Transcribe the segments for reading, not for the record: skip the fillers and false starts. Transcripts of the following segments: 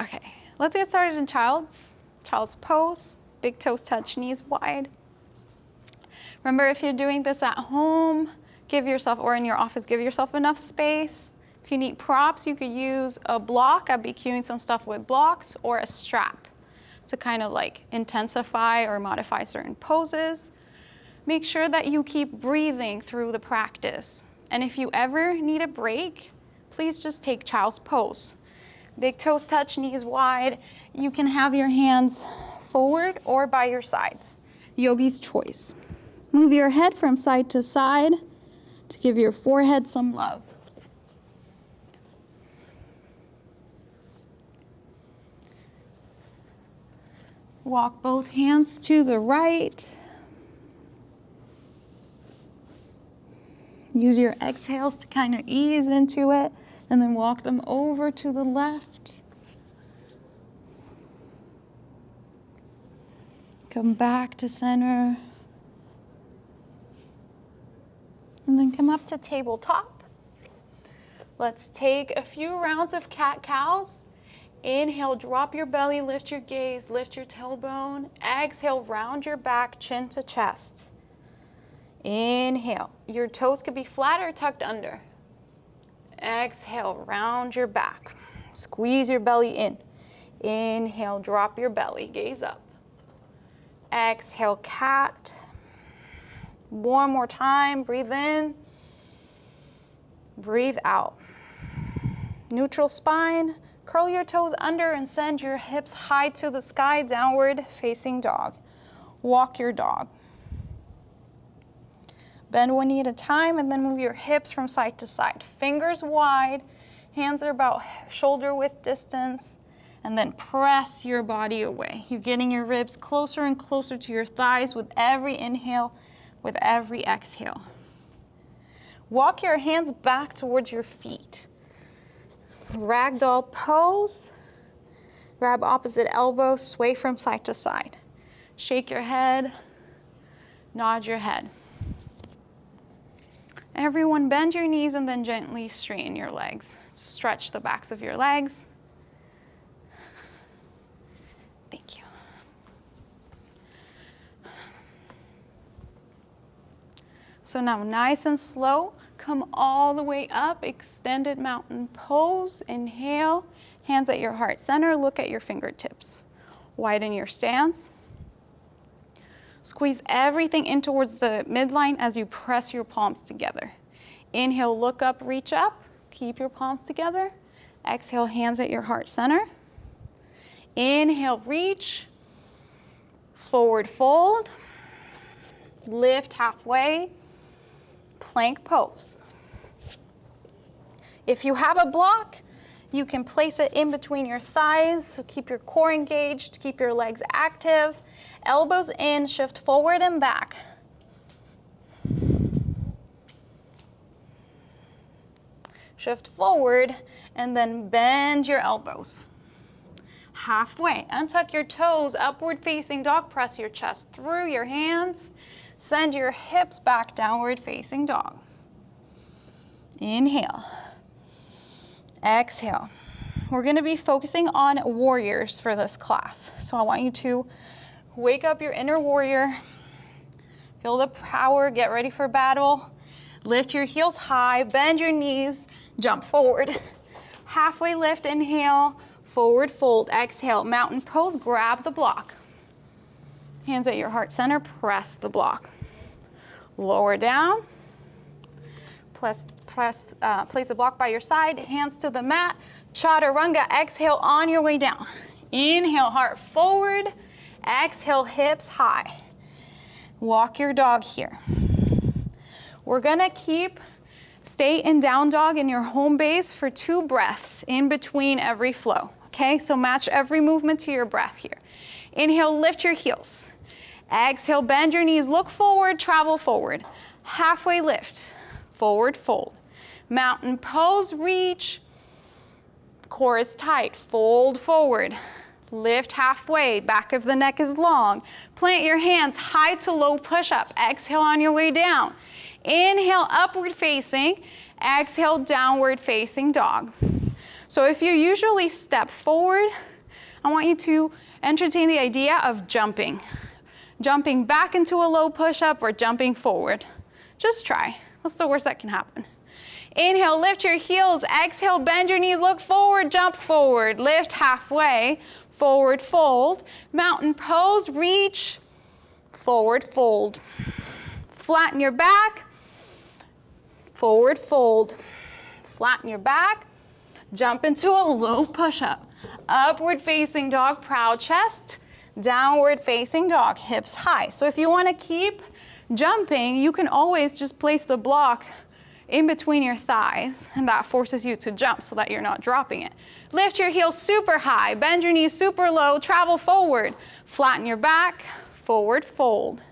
Okay, let's get started in child's pose. Big toes touch, knees wide. Remember, if you're doing this at home, give yourself, or in your office, give yourself enough space. If you need props, you could use a block. I'd be cueing some stuff with blocks, or a strap to kind of like intensify or modify certain poses. Make sure that you keep breathing through the practice. And if you ever need a break, please just take child's pose. Big toes touch, knees wide. You can have your hands forward or by your sides. Yogi's choice. Move your head from side to side to give your forehead some love. Walk both hands to the right. Use your exhales to kind of ease into it, and then walk them over to the left. Come back to center. And then come up to tabletop. Let's take a few rounds of cat-cows. Inhale, drop your belly, lift your gaze, lift your tailbone. Exhale, round your back, chin to chest. Inhale, your toes could be flat or tucked under. Exhale, round your back. Squeeze your belly in. Inhale, drop your belly, gaze up. Exhale, cat. One more time, breathe in. Breathe out. Neutral spine, curl your toes under and send your hips high to the sky, downward facing dog. Walk your dog. Bend one knee at a time and then move your hips from side to side. Fingers wide, hands are about shoulder width distance, and then press your body away. You're getting your ribs closer and closer to your thighs with every inhale, with every exhale. Walk your hands back towards your feet. Ragdoll pose. Grab opposite elbow, sway from side to side. Shake your head, nod your head. Everyone bend your knees and then gently straighten your legs. Stretch the backs of your legs. Thank you. So now nice and slow, come all the way up, extended mountain pose. Inhale, hands at your heart center, look at your fingertips. Widen your stance. Squeeze everything in towards the midline as you press your palms together. Inhale, look up, reach up, keep your palms together. Exhale, hands at your heart center. Inhale, reach, forward fold, lift halfway, plank pose. If you have a block, you can place it in between your thighs, so keep your core engaged, keep your legs active. Elbows in, shift forward and back. Shift forward and then bend your elbows. Halfway, untuck your toes, upward facing dog, press your chest through your hands. Send your hips back, downward facing dog. Inhale. Exhale. We're gonna be focusing on warriors for this class. So I want you to wake up your inner warrior. Feel the power, get ready for battle. Lift your heels high, bend your knees, jump forward. Halfway lift, inhale, forward fold, exhale. Mountain pose, grab the block. Hands at your heart center, press the block. Lower down. Place the block by your side, hands to the mat. Chaturanga, exhale on your way down. Inhale, heart forward. Exhale, hips high. Walk your dog here. We're gonna stay in down dog in your home base for 2 breaths in between every flow. Okay, so match every movement to your breath here. Inhale, lift your heels. Exhale, bend your knees, look forward, travel forward. Halfway lift, forward fold. Mountain pose, reach. Core is tight, fold forward. Lift halfway, back of the neck is long. Plant your hands, high to low push up. Exhale on your way down. Inhale, upward facing. Exhale, downward facing dog. So if you usually step forward, I want you to entertain the idea of jumping. Jumping back into a low push-up or jumping forward. Just try. What's the worst that can happen? Inhale, lift your heels. Exhale, bend your knees, look forward, jump forward. Lift halfway, forward fold. Mountain pose, reach, forward fold. Flatten your back, forward fold. Flatten your back, jump into a low push-up. Upward facing dog, proud chest. Downward facing dog, hips high. So if you want to keep jumping, you can always just place the block in between your thighs, and that forces you to jump so that you're not dropping it. Lift your heels super high, bend your knees super low, travel forward. Flatten your back, forward fold.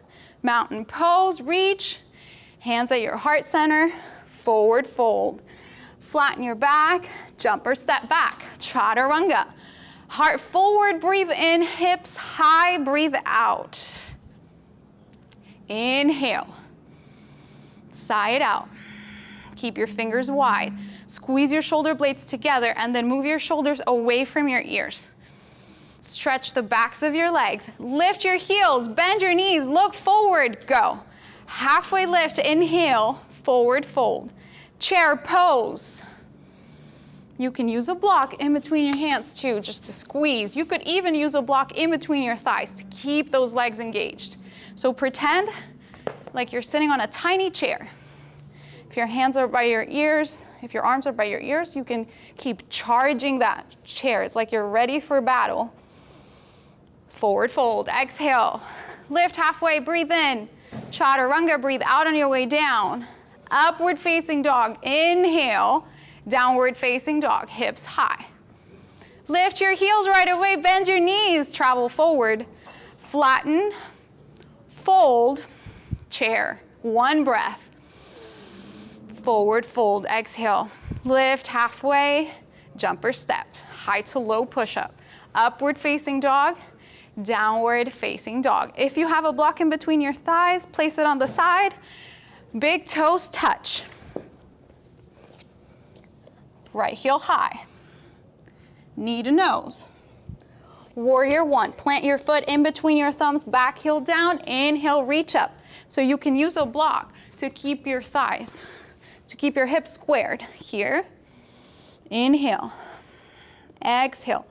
Mountain pose, reach, hands at your heart center, forward fold. Flatten your back, jump or step back, chaturanga. Heart forward, breathe in, hips high, breathe out. Inhale, sigh it out. Keep your fingers wide. Squeeze your shoulder blades together and then move your shoulders away from your ears. Stretch the backs of your legs. Lift your heels, bend your knees, look forward, go. Halfway lift, inhale, forward fold. Chair pose. You can use a block in between your hands too, just to squeeze. You could even use a block in between your thighs to keep those legs engaged. So pretend like you're sitting on a tiny chair. If your hands are by your ears, if your arms are by your ears, you can keep charging that chair. It's like you're ready for battle. Forward fold, exhale. Lift halfway, breathe in. Chaturanga, breathe out on your way down. Upward facing dog, inhale. Downward facing dog, hips high. Lift your heels right away, bend your knees, travel forward. Flatten, fold, chair. One breath. Forward fold, exhale. Lift halfway, jump or step. High to low push-up. Upward facing dog, downward facing dog. If you have a block in between your thighs, place it on the side. Big toes touch. Right heel high. Knee to nose. Warrior one. Plant your foot in between your thumbs, back heel down. Inhale, reach up. So you can use a block to keep your thighs, to keep your hips squared. Here. Inhale. Exhale.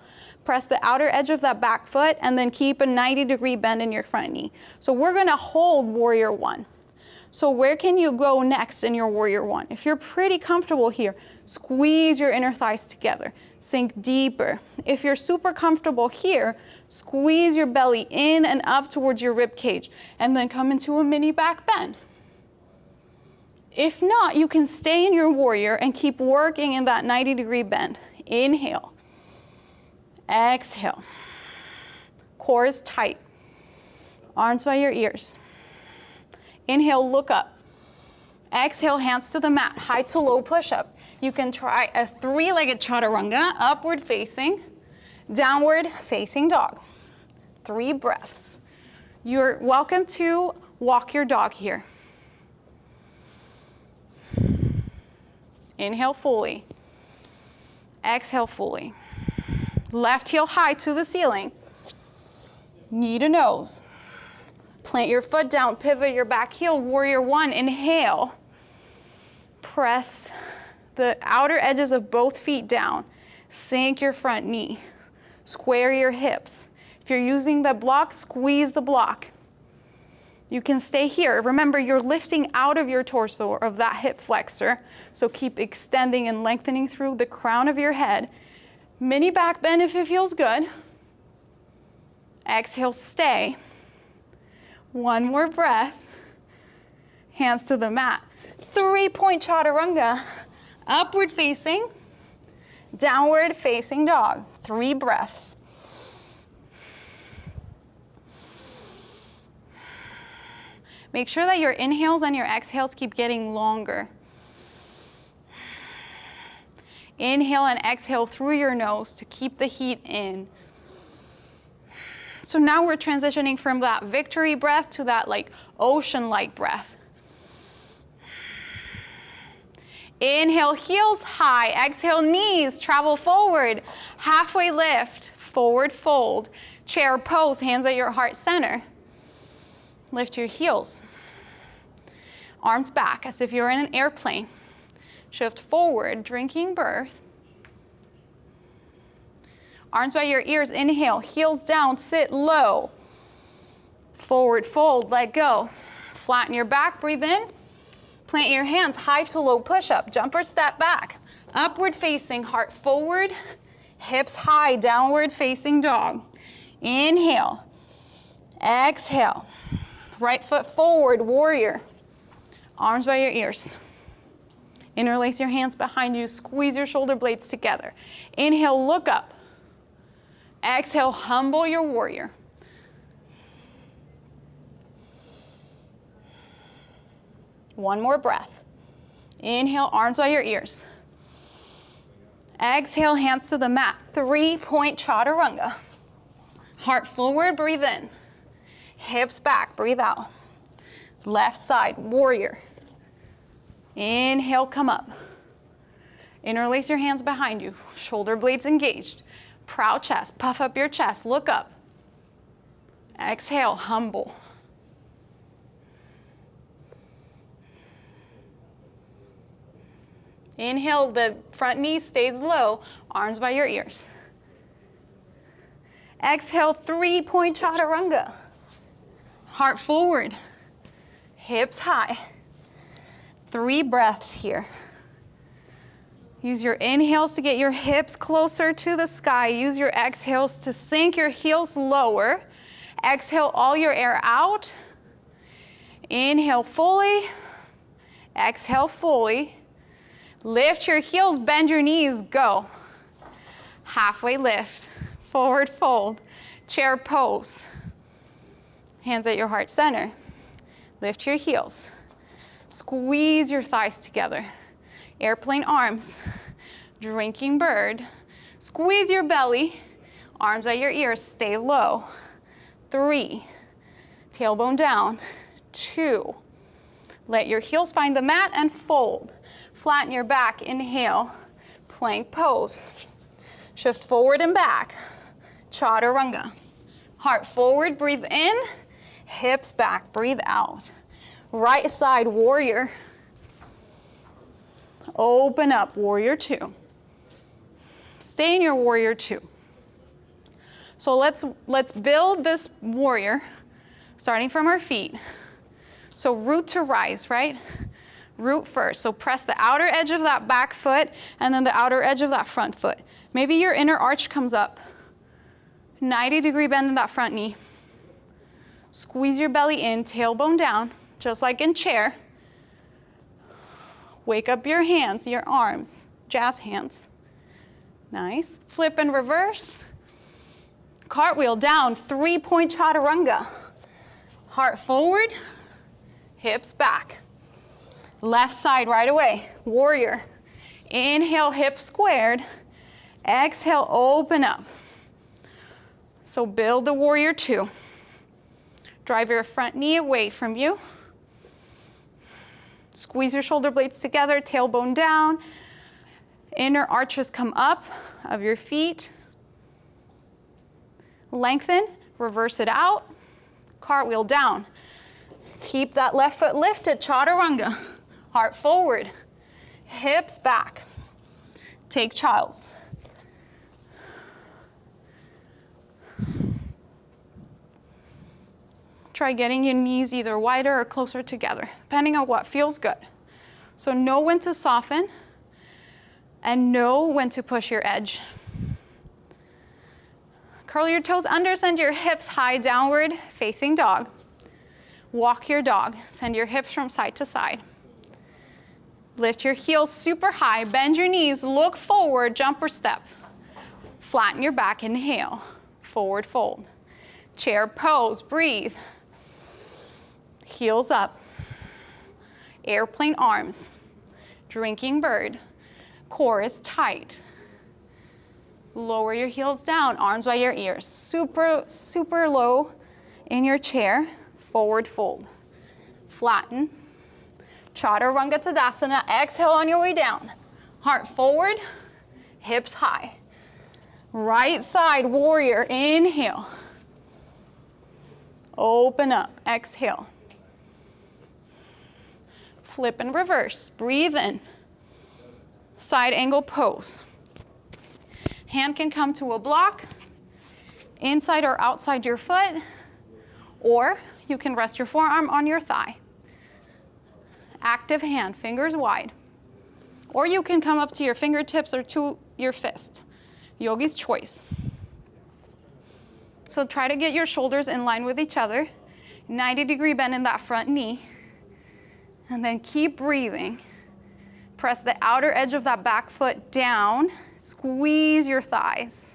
Press the outer edge of that back foot and then keep a 90-degree bend in your front knee. So we're gonna hold warrior one. So where can you go next in your warrior one? If you're pretty comfortable here, squeeze your inner thighs together. Sink deeper. If you're super comfortable here, squeeze your belly in and up towards your rib cage and then come into a mini back bend. If not, you can stay in your warrior and keep working in that 90-degree bend. Inhale. Exhale. Core is tight. Arms by your ears. Inhale, look up. Exhale, hands to the mat, high to low push-up. You can try a three-legged chaturanga, upward facing, downward facing dog. 3 breaths. You're welcome to walk your dog here. Inhale fully. Exhale fully. Left heel high to the ceiling. Knee to nose. Plant your foot down, pivot your back heel, warrior one, inhale. Press the outer edges of both feet down. Sink your front knee. Square your hips. If you're using the block, squeeze the block. You can stay here. Remember, you're lifting out of your torso or of that hip flexor, so keep extending and lengthening through the crown of your head. Mini back bend if it feels good. Exhale, stay. One more breath. Hands to the mat. 3-point chaturanga. Upward facing, downward facing dog. 3 breaths. Make sure that your inhales and your exhales keep getting longer. Inhale and exhale through your nose to keep the heat in. So now we're transitioning from that victory breath to that like ocean-like breath. Inhale, heels high. Exhale, knees travel forward. Halfway lift, forward fold. Chair pose, hands at your heart center. Lift your heels. Arms back as if you're in an airplane. Shift forward, drinking birth. Arms by your ears, inhale, heels down, sit low. Forward fold, let go. Flatten your back, breathe in. Plant your hands, high to low push-up, jump or step back. Upward facing, heart forward, hips high, downward facing dog. Inhale, exhale. Right foot forward, warrior. Arms by your ears. Interlace your hands behind you, squeeze your shoulder blades together. Inhale, look up. Exhale, humble your warrior. One more breath. Inhale, arms by your ears. Exhale, hands to the mat. 3-point chaturanga. Heart forward, breathe in. Hips back, breathe out. Left side, warrior. Inhale, come up. Interlace your hands behind you. Shoulder blades engaged. Proud chest, puff up your chest, look up. Exhale, humble. Inhale, the front knee stays low, arms by your ears. Exhale, 3-point chaturanga. Heart forward, hips high. 3 breaths here. Use your inhales to get your hips closer to the sky. Use your exhales to sink your heels lower. Exhale all your air out. Inhale fully. Exhale fully. Lift your heels, bend your knees, go. Halfway lift, forward fold, chair pose. Hands at your heart center. Lift your heels. Squeeze your thighs together. Airplane arms, drinking bird. Squeeze your belly, arms at your ears, stay low. 3, tailbone down. 2, let your heels find the mat and fold. Flatten your back, inhale, plank pose. Shift forward and back, chaturanga. Heart forward, breathe in, hips back, breathe out. Right side, warrior. Open up, warrior 2. Stay in your warrior 2. So let's build this warrior, starting from our feet. So root to rise, right? Root first. So press the outer edge of that back foot and then the outer edge of that front foot. Maybe your inner arch comes up. 90-degree bend in that front knee. Squeeze your belly in, tailbone down, just like in chair. Wake up your hands, your arms, jazz hands. Nice. Flip and reverse. Cartwheel down, 3-point chaturanga. Heart forward, hips back. Left side right away, warrior. Inhale, hips squared. Exhale, open up. So build the warrior 2. Drive your front knee away from you. Squeeze your shoulder blades together, tailbone down. Inner arches come up of your feet. Lengthen, reverse it out. Cartwheel down. Keep that left foot lifted, chaturanga. Heart forward, hips back. Take child's. Try getting your knees either wider or closer together, depending on what feels good. So know when to soften and know when to push your edge. Curl your toes under, send your hips high, downward facing dog. Walk your dog, send your hips from side to side. Lift your heels super high, bend your knees, look forward, jump or step. Flatten your back, inhale, forward fold. Chair pose, breathe. Heels up. Airplane arms. Drinking bird. Core is tight. Lower your heels down, arms by your ears. Super, super low in your chair. Forward fold. Flatten. Chaturanga Tadasana. Exhale on your way down. Heart forward, hips high. Right side warrior, inhale. Open up, exhale. Flip and reverse, breathe in. Side angle pose. Hand can come to a block, inside or outside your foot, or you can rest your forearm on your thigh. Active hand, fingers wide. Or you can come up to your fingertips or to your fist. Yogi's choice. So try to get your shoulders in line with each other. 90-degree bend in that front knee. And then keep breathing. Press the outer edge of that back foot down. Squeeze your thighs.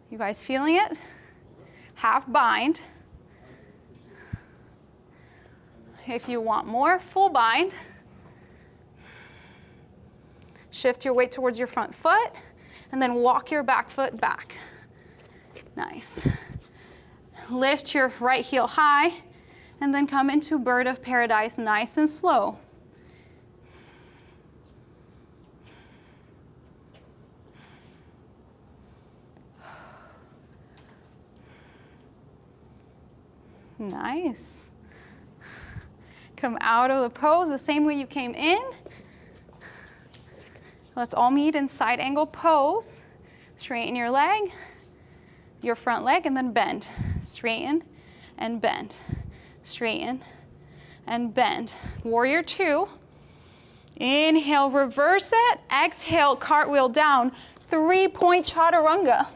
You guys feeling it? Half bind. If you want more, full bind. Shift your weight towards your front foot, and then walk your back foot back. Nice. Lift your right heel high, and then come into bird of paradise, nice and slow. Nice. Come out of the pose the same way you came in. Let's all meet in side angle pose. Straighten your leg, your front leg, and then bend. Straighten and bend. Straighten and bend. Warrior two. Inhale, reverse it. Exhale, cartwheel down. 3-point chaturanga.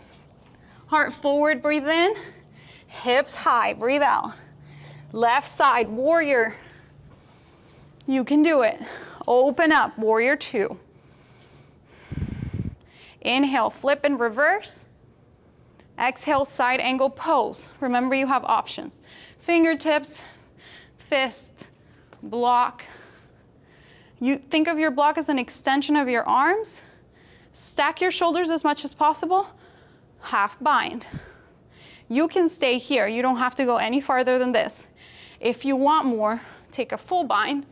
Heart forward, breathe in. Hips high, breathe out. Left side, warrior. You can do it. Open up, warrior two. Inhale, flip and reverse. Exhale, side angle pose. Remember, you have options. Fingertips, fist, block. You think of your block as an extension of your arms. Stack your shoulders as much as possible. Half bind. You can stay here. You don't have to go any farther than this. If you want more, take a full bind.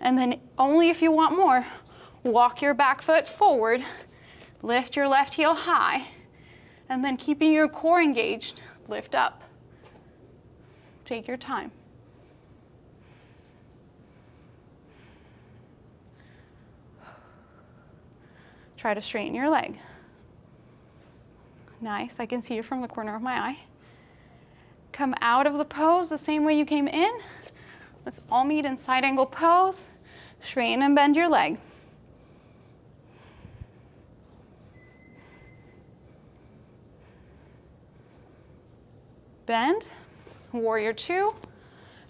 And then only if you want more, walk your back foot forward, lift your left heel high, and then keeping your core engaged, lift up. Take your time. Try to straighten your leg. Nice, I can see you from the corner of my eye. Come out of the pose the same way you came in. Let's all meet in side angle pose. Straighten and bend your leg. Bend, warrior two.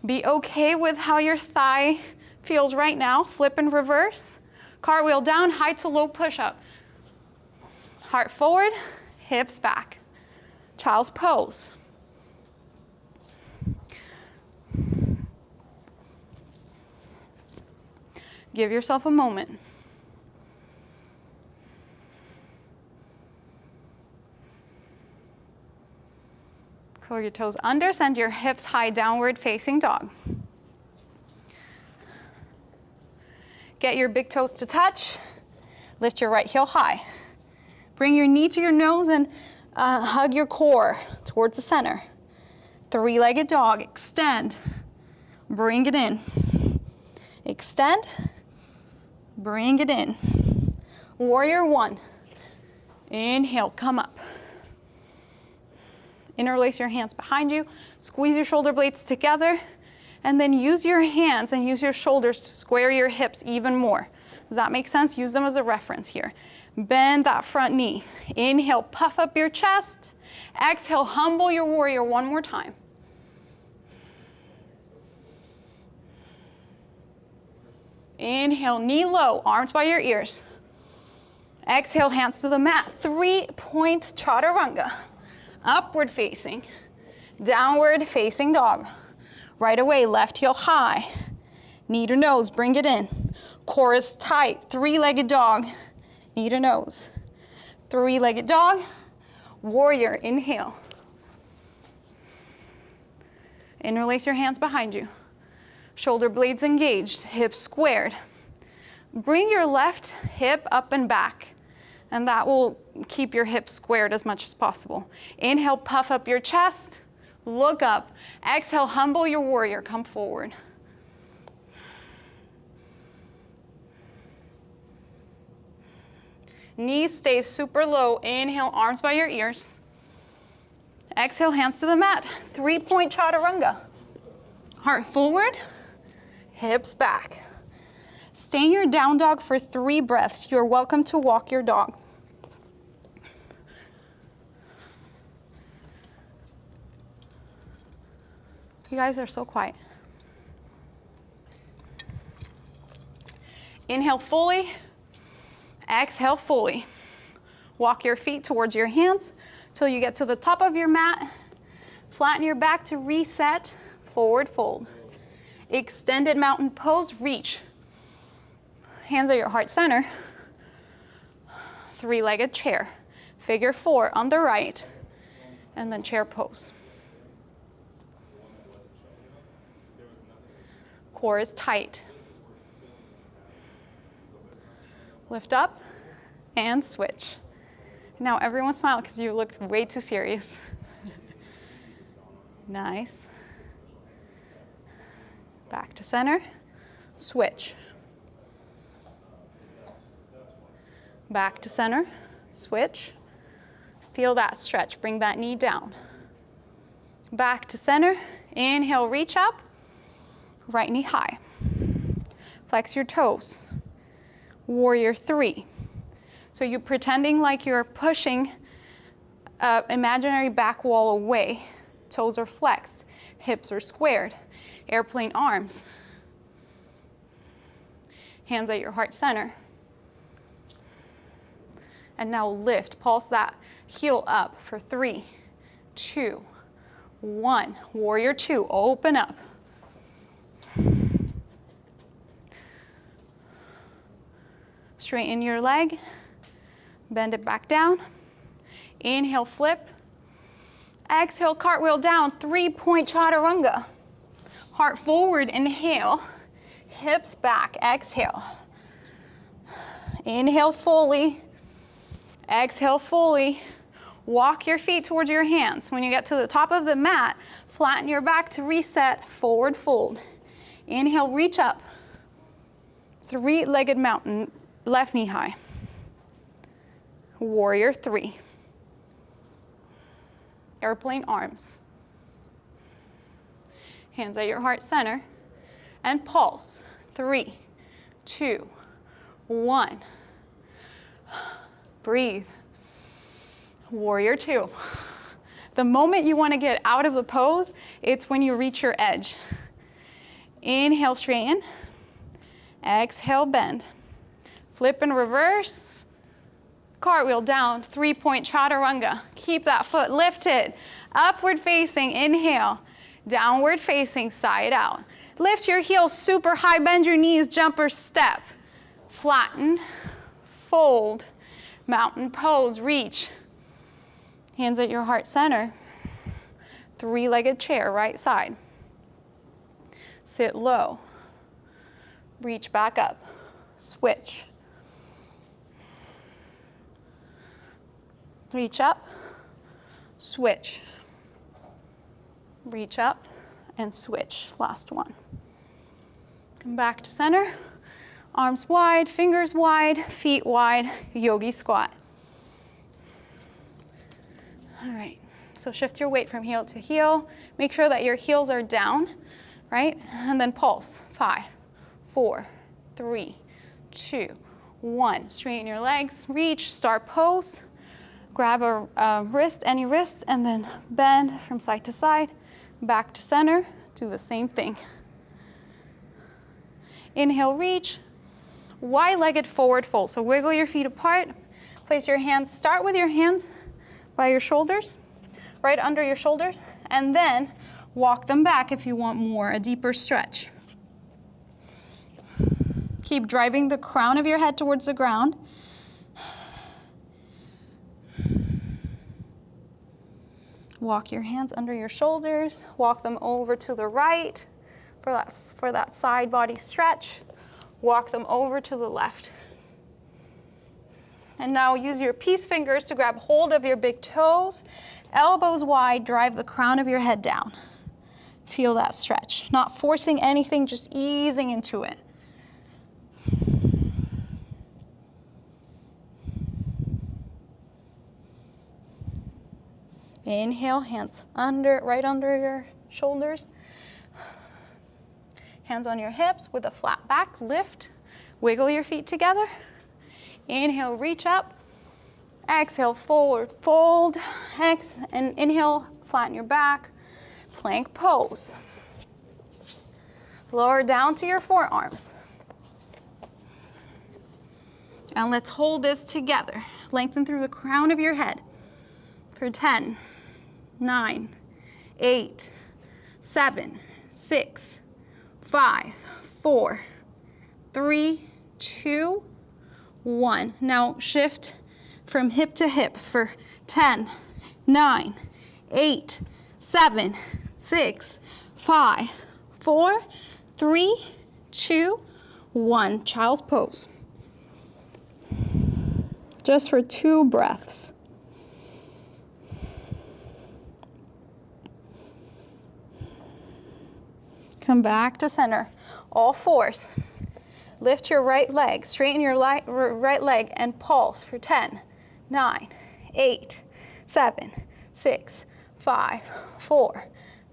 Be okay with how your thigh feels right now. Flip and reverse. Cartwheel down, high to low push-up. Heart forward, hips back. Child's pose. Give yourself a moment. Curl your toes under, send your hips high, downward facing dog. Get your big toes to touch. Lift your right heel high. Bring your knee to your nose and hug your core towards the center. Three-legged dog, extend. Bring it in. Extend. Bring it in. Warrior one. Inhale, come up. Interlace your hands behind you. Squeeze your shoulder blades together. And then use your hands and use your shoulders to square your hips even more. Does that make sense? Use them as a reference here. Bend that front knee. Inhale, puff up your chest. Exhale, humble your warrior one more time. Inhale, knee low, arms by your ears. Exhale, hands to the mat. 3-point chaturanga. Upward facing. Downward facing dog. Right away, left heel high. Knee to nose, bring it in. Core is tight, three-legged dog. Knee to nose. Three-legged dog. Warrior, inhale. Interlace your hands behind you. Shoulder blades engaged, hips squared. Bring your left hip up and back, and that will keep your hips squared as much as possible. Inhale, puff up your chest, look up. Exhale, humble your warrior, come forward. Knees stay super low. Inhale, arms by your ears. Exhale, hands to the mat. 3-point chaturanga. Heart forward, hips back. Stay in your down dog for 3 breaths. You're welcome to walk your dog. You guys are so quiet. Inhale fully. Exhale fully. Walk your feet towards your hands till you get to the top of your mat. Flatten your back to reset. Forward fold. Extended mountain pose, reach. Hands at your heart center. 3-legged chair. Figure 4 on the right. And then chair pose. Core is tight. Lift up and switch. Now everyone smile because you looked way too serious. Nice. Back to center. Switch. Back to center. Switch. Feel that stretch. Bring that knee down. Back to center. Inhale, reach up. Right knee high. Flex your toes. Warrior 3. So you're pretending like you're pushing an imaginary back wall away. Toes are flexed. Hips are squared. Airplane arms. Hands at your heart center. And now lift. Pulse that heel up for 3, 2, 1. Warrior 2. Open up. Straighten your leg, bend it back down. Inhale, flip. Exhale, cartwheel down, 3-point chaturanga. Heart forward, inhale. Hips back, exhale. Inhale fully. Exhale fully. Walk your feet towards your hands. When you get to the top of the mat, flatten your back to reset, forward fold. Inhale, reach up. 3-legged mountain. Left knee high. Warrior 3. Airplane arms. Hands at your heart center. And pulse. 3, 2, 1. Breathe. Warrior 2. The moment you want to get out of the pose, it's when you reach your edge. Inhale, straighten. Exhale, bend. Flip and reverse. Cartwheel down, 3-point chaturanga. Keep that foot lifted. Upward facing, inhale. Downward facing, side out. Lift your heels super high, bend your knees, jumper step. Flatten, fold, mountain pose, reach. Hands at your heart center. 3-legged chair, right side. Sit low. Reach back up. Switch. Reach up, switch. Reach up and switch. Last one. Come back to center. Arms wide, fingers wide, feet wide, yogi squat. All right, so shift your weight from heel to heel. Make sure that your heels are down, right? And then pulse. 5, 4, 3, 2, 1. Straighten your legs, reach, start pose. Grab a wrist, any wrist, and then bend from side to side, back to center. Do the same thing. Inhale, reach. Wide-legged forward fold. So wiggle your feet apart. Place your hands, start with your hands by your shoulders, right under your shoulders, and then walk them back if you want more, a deeper stretch. Keep driving the crown of your head towards the ground. Walk your hands under your shoulders, walk them over to the right, for that side body stretch. Walk them over to the left. And now use your peace fingers to grab hold of your big toes. Elbows wide, drive the crown of your head down. Feel that stretch. Not forcing anything, just easing into it. Inhale, hands right under your shoulders. Hands on your hips with a flat back, lift. Wiggle your feet together. Inhale, reach up. Exhale, forward fold. And inhale, flatten your back. Plank pose. Lower down to your forearms. And let's hold this together. Lengthen through the crown of your head for 10, 9, 8, 7, 6, 5, 4, 3, 2, 1. Now shift from hip to hip for 10, 9, 8, 7, 6, 5, 4, 3, 2, 1. Child's pose. Just for 2 breaths. Come back to center. All fours. Lift your right leg. Straighten your right leg and pulse for 10, 9, 8, 7, 6, 5, 4,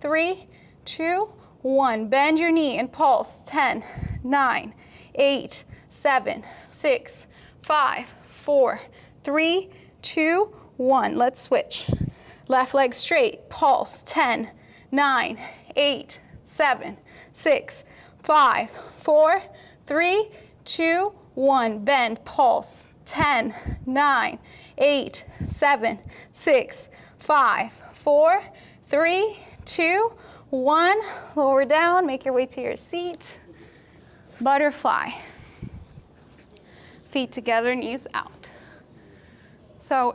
3, 2, 1. Bend your knee and pulse. 10, 9, 8, 7, 6, 5, 4, 3, 2, 1. Let's switch. Left leg straight. Pulse. 10, 9, 8, 7, 6, 5, 4, 3, 2, 1. Bend. Pulse. 10, 9, 8, 7, 6, 5, 4, 3, 2, 1. Lower down. Make your way to your seat. Butterfly. Feet together, knees out. So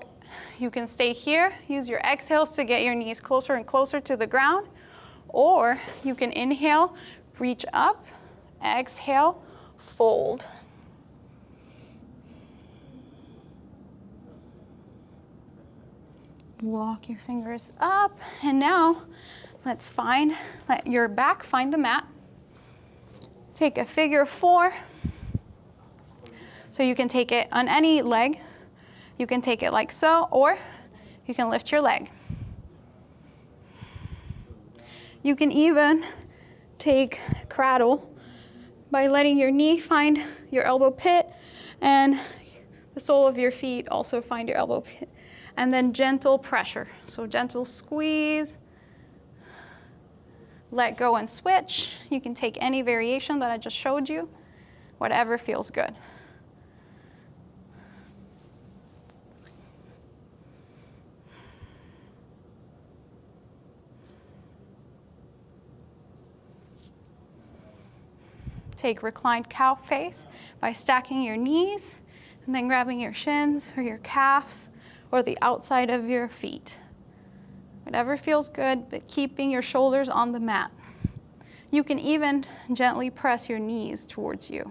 you can stay here, use your exhales to get your knees closer and closer to the ground, or you can inhale, reach up, exhale, fold. Walk your fingers up, and now let's let your back find the mat. Take a figure 4. So you can take it on any leg. You can take it like so, or you can lift your leg. You can even take cradle by letting your knee find your elbow pit and the sole of your feet also find your elbow pit. And then gentle pressure. So gentle squeeze, let go and switch. You can take any variation that I just showed you, whatever feels good. Take reclined cow face by stacking your knees and then grabbing your shins or your calves or the outside of your feet. Whatever feels good, but keeping your shoulders on the mat. You can even gently press your knees towards you.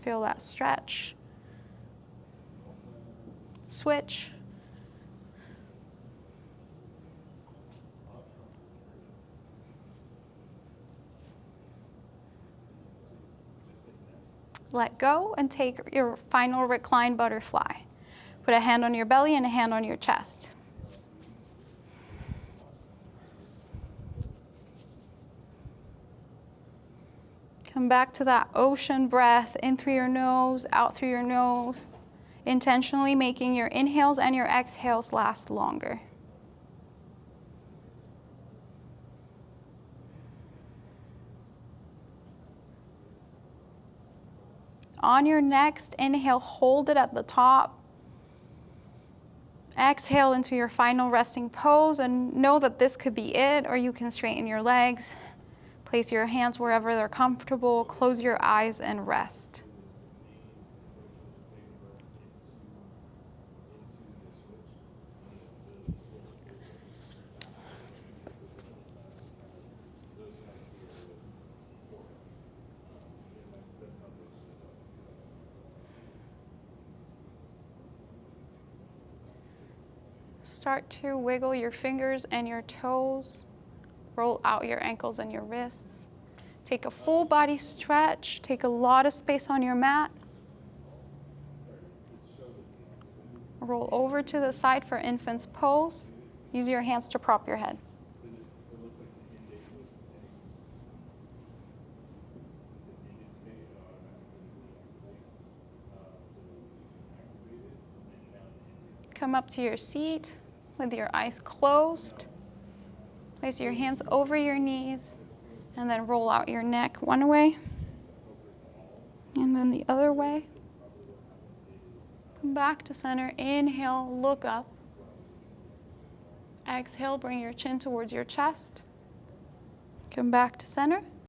Feel that stretch. Switch. Let go and take your final reclined butterfly. Put a hand on your belly and a hand on your chest. Come back to that ocean breath, in through your nose, out through your nose, intentionally making your inhales and your exhales last longer. On your next inhale, hold it at the top. Exhale into your final resting pose and know that this could be it, or you can straighten your legs, place your hands wherever they're comfortable, close your eyes and rest. Start to wiggle your fingers and your toes. Roll out your ankles and your wrists. Take a full body stretch. Take a lot of space on your mat. Roll over to the side for infant's pose. Use your hands to prop your head. Come up to your seat with your eyes closed. Place your hands over your knees and then roll out your neck one way and then the other way. Come back to center. Inhale, look up. Exhale, bring your chin towards your chest. Come back to center.